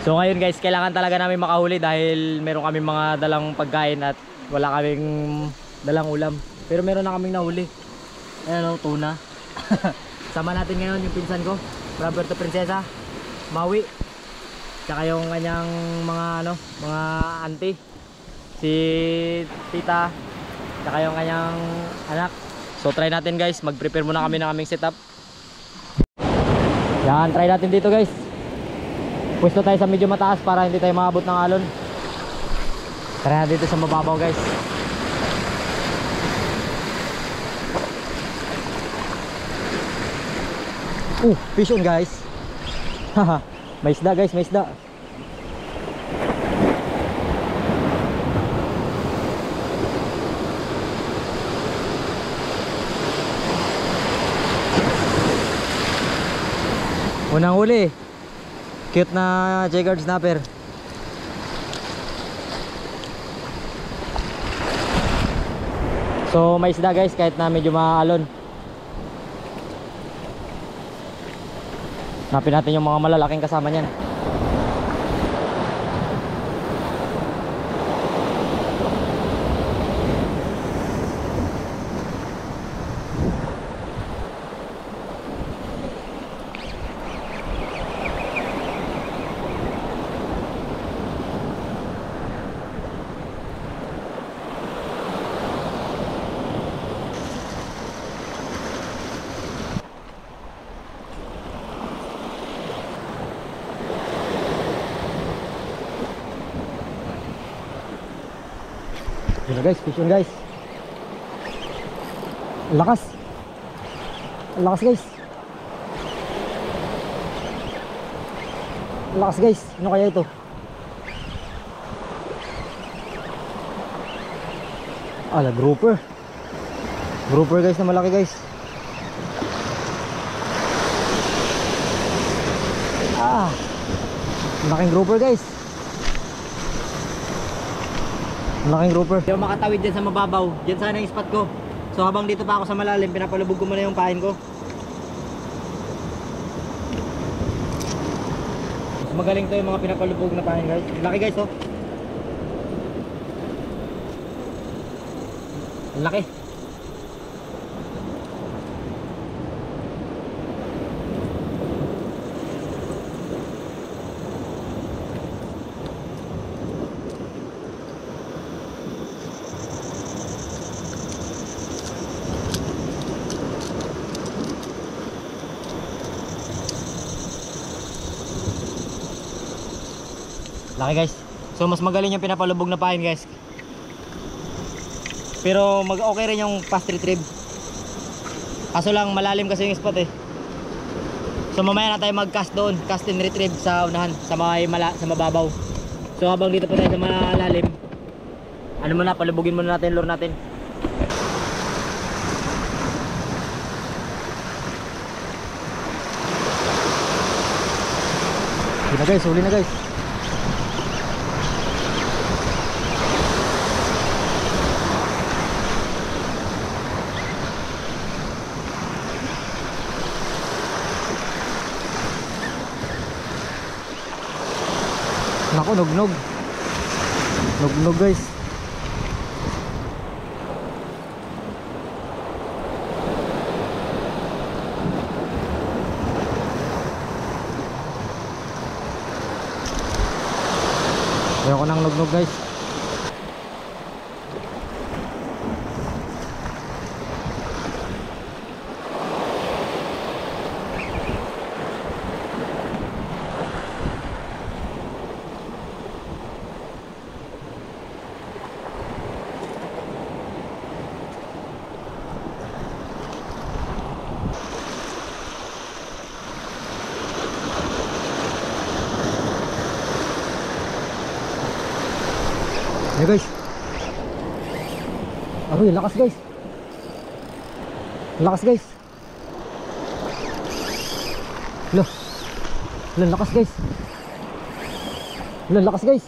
So ngayon guys, kailangan talaga namin makahuli dahil meron kaming mga dalang pagkain at wala kaming dalang ulam. Pero meron na kaming nahuli. Ayan o, tuna. Sama natin ngayon yung pinsan ko, from Puerto Princesa, Maui. Tsaka yung kanyang mga mga auntie, si tita, tsaka yung kanyang anak. So try natin guys, mag-prepare muna kami ng aming setup. Yan, try natin dito guys. Pwesto tayo sa medyo mataas para hindi tayo maabot ng alon. Try natin dito sa mababaw guys. Fish on guys. Haha, may isda guys, may isda. Unang huli. Cute na jiggered snapper. So may isda guys kahit na medyo maalon. Hanapin natin yung mga malalaking kasama niyan. Yun guys, fish on guys. Ang lakas. Ang lakas guys. Ang lakas guys. Ano kaya ito? Ala, grouper. Grouper guys na malaki guys. Malaking grouper guys. Malaking grouper. Hindi ako makatawid dyan sa mababaw. Dyan sana yung spot ko. So habang dito pa ako sa malalim, pinapalubog ko muna yung pain ko. Mas magaling to yung mga pinapalubog na pain guys. Laki guys oh. Laki. Laki guys. So mas magaling yung pinapalubog na pain guys. Pero okay rin yung fast retrieve. Kaso lang malalim kasi yung spot eh. So mamaya na tayo mag-cast doon, cast and retrieve sa unahan, sa mababaw. So habang dito pa tayo sa malalim, ano muna, palubugin muna natin lure natin. Huli na guys, huli na guys. Naku, nugnog. Nugnog guys. Ayoko nang nugnog guys. Ayan guys. Aroy, lakas guys. Lakas guys. Loh. Loh, lakas guys. Loh, lakas guys.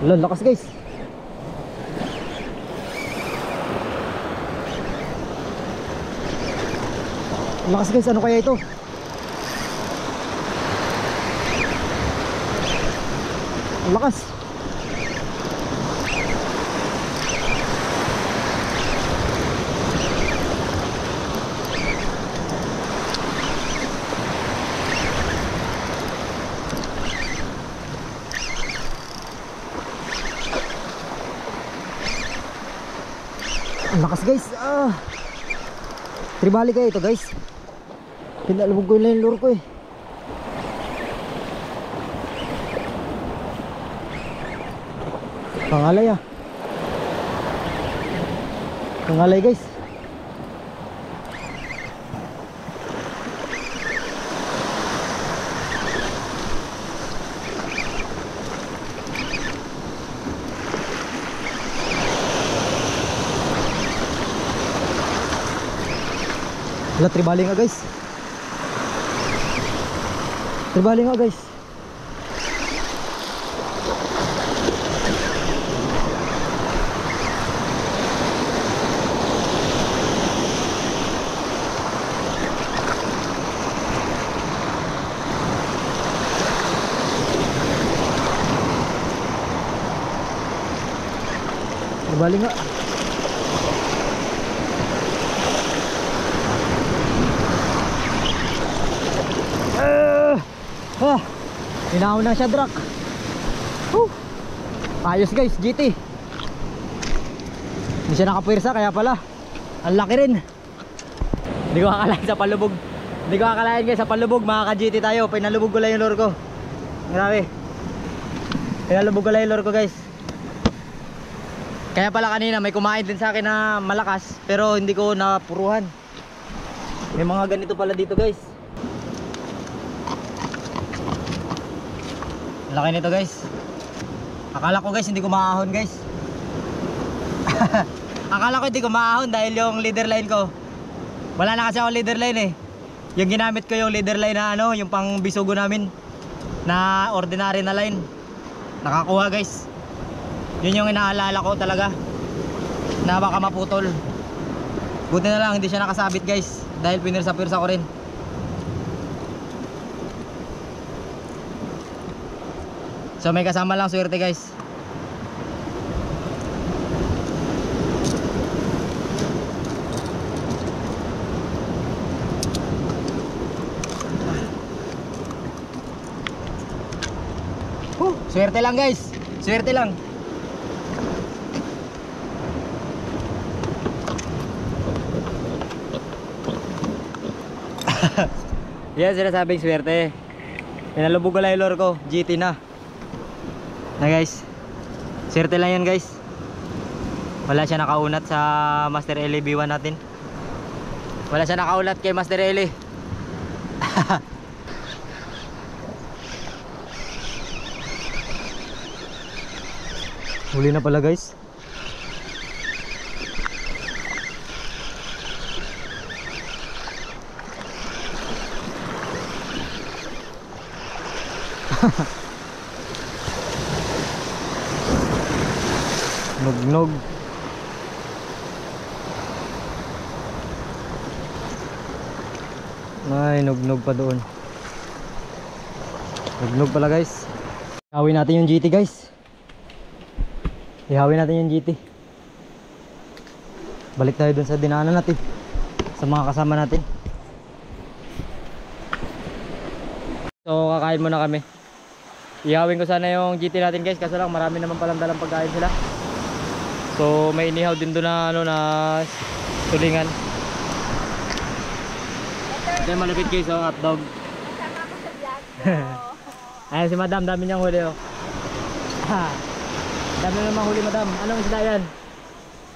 Loh, lakas guys. Lakas guys, ano kaya ito? Ang lakas. Ang lakas guys. Tribali kayo ito guys. Pinalubog ko yung lure ko eh. Pangalay Pangalay guys. Wala, tribali nga guys. Tribali nga guys. Tribali nga. Inaw na siya drak. Ayos guys, GT. Hindi siya nakapwersa kaya pala ang laki rin. Hindi ko akalain sa palubog. Hindi ko akalain guys sa palubog makaka-GT tayo. Pinalubog ko lang yung lure ko. Grabe. Pinalubog ko lang yung lure ko guys. Kaya pala kanina may kumain din sa akin na malakas pero hindi ko napuruhan. May mga ganito pala dito guys. Laki nito guys. Akala ko guys hindi ko maahon guys. Akala ko hindi ko maahon dahil yung leader line ko. Wala na kasi ako leader line eh. Yung ginamit ko yung leader line na ano, yung pang bisugo namin na ordinary na line. Nakakuha guys. Yun yung inaalala ko talaga na baka maputol. Buti na lang hindi siya nakasabit guys dahil pinirsa-pirsa ko rin. So may kasama lang swerte guys. Swerte lang guys. Swerte lang. Yan sinasabing swerte. Pinalubog ko lang yung lure ko. GT na. Na guys, swerte lang yan guys. Wala siya nakaunat sa Master Eli B1 natin. Wala siya nakaulat kay Master Eli. Huli na pala guys. Nugnog. Ay, nugnog pa doon. Nugnog pala guys. Ihawin natin yung GT guys. Ihawin natin yung GT. Balik tayo dun sa dinaanan natin. Sa mga kasama natin. So kakain muna kami. Ihawin ko sana yung GT natin guys. Kaso lang marami naman palang dalang pagkain sila. So may inihaw din doon na ano na tulingan. Ito yung malupit guys, oh, hotdog. Kasama ko sa vlog. Ayan si madam, dami niyang huli oh. Dami namang huli madam. Anong isda yan?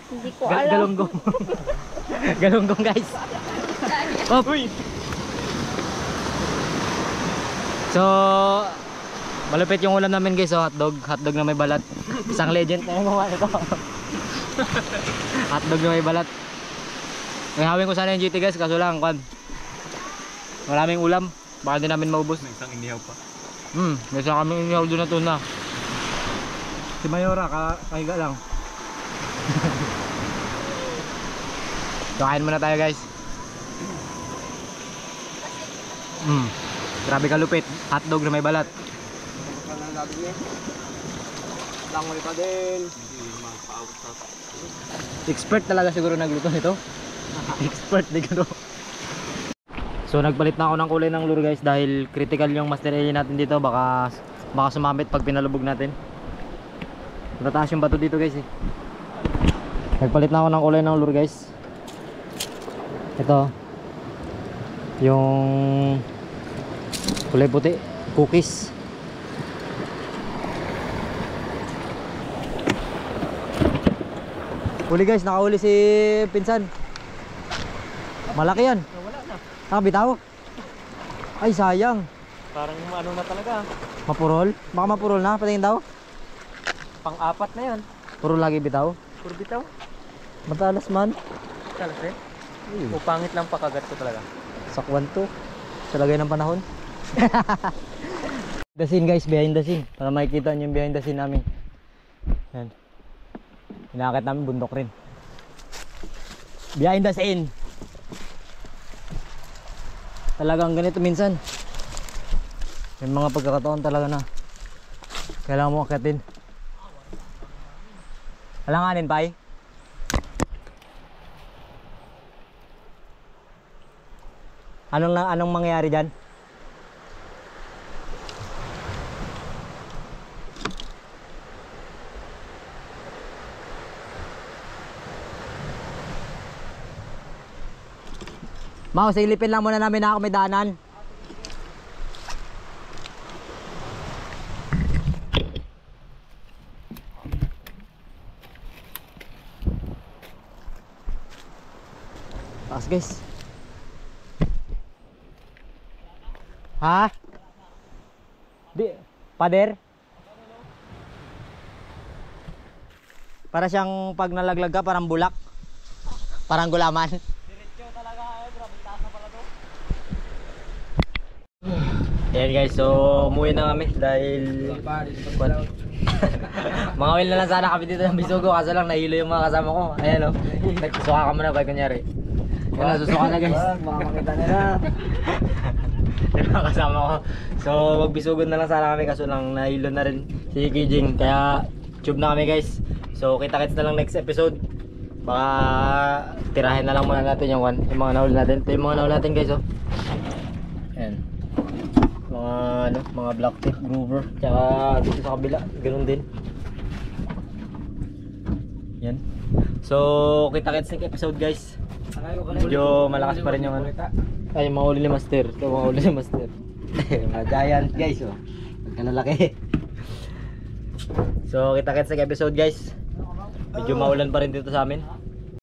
Hindi ko alam. Galunggong. Galunggong guys. Oh. Uy. So malupit yung ulam namin guys, oh, hotdog. Hotdog na may balat. Isang legend na yung gumawa nito. Hotdog na may balat. Ihawin ko sana yung GT guys, kaso lang kwan, maraming ulam, baka din namin maubos. May isang inihaw pa. May isang kaming inihaw doon na tuna. Si Mayora, kahiga lang. Kain muna tayo guys. Grabe kalupit, hotdog na may balat. Langoy pa din. Expert talaga siguro nagluto nito. Expert di ko. So nagpalit na ako ng kulay ng lure guys dahil critical yung master area natin dito, baka sumamit pag pinalubog natin. Mataas yung bato dito guys eh. Nagpalit na ako ng kulay ng lure guys. Ito yung kulay puti, cookies. Huli guys, nakahuli si Pinsan. Malaki yan. Wala na. Bitaw. Ay sayang. Parang ano na talaga. Mapurol? Baka mapurol na, patingin daw. Pang-apat na yan. Puro lagi bitaw. Puro bitaw. Matalas man. Talaga eh. O pangit lang pakagat ko talaga. Sakwan to. Sa lagay ng panahon. The scene guys, behind the scene. Para makikita nyo yung behind the scene namin. Yan. Hinakit namin, bundok rin. Behind the scene. Talagang ganito minsan. May mga pagkakataon talaga na kailangan mo akitin. Alanganin, Pai. Anong mangyayari dyan? Mau, silipin lang muna namin na ako may daanan. Taas guys. Ha? Di, pader? Para siyang pag nalaglag ka, parang bulak. Parang gulaman. Ayan guys, so umuwi na kami dahil mga oil na lang sana kami dito ng Bisugo, kaso lang nahilo yung mga kasama ko. Ayan o, suka ka muna ba kunyari. Yan na, susuka na guys. Makakita nila. Yung mga kasama ko. So magbisugod na lang sana kami, kaso lang nahilo na rin si Kijing. Kaya tube na kami guys. So kita-kits na lang next episode. Baka tirahin na lang muna natin yung mga nahuli natin. Ito yung mga nahuli natin guys oh. Ayan. Mga black tip groover, tsaka dito sa kabila ganoon din. Yan. So kita-kits next episode guys. Medyo malakas pa rin yung ay mahuli ni Master. Ito mahuli ni Master. Mga giant guys oh. Magkalalaki. So kita-kits next episode guys. Medyo maulan pa rin dito sa amin.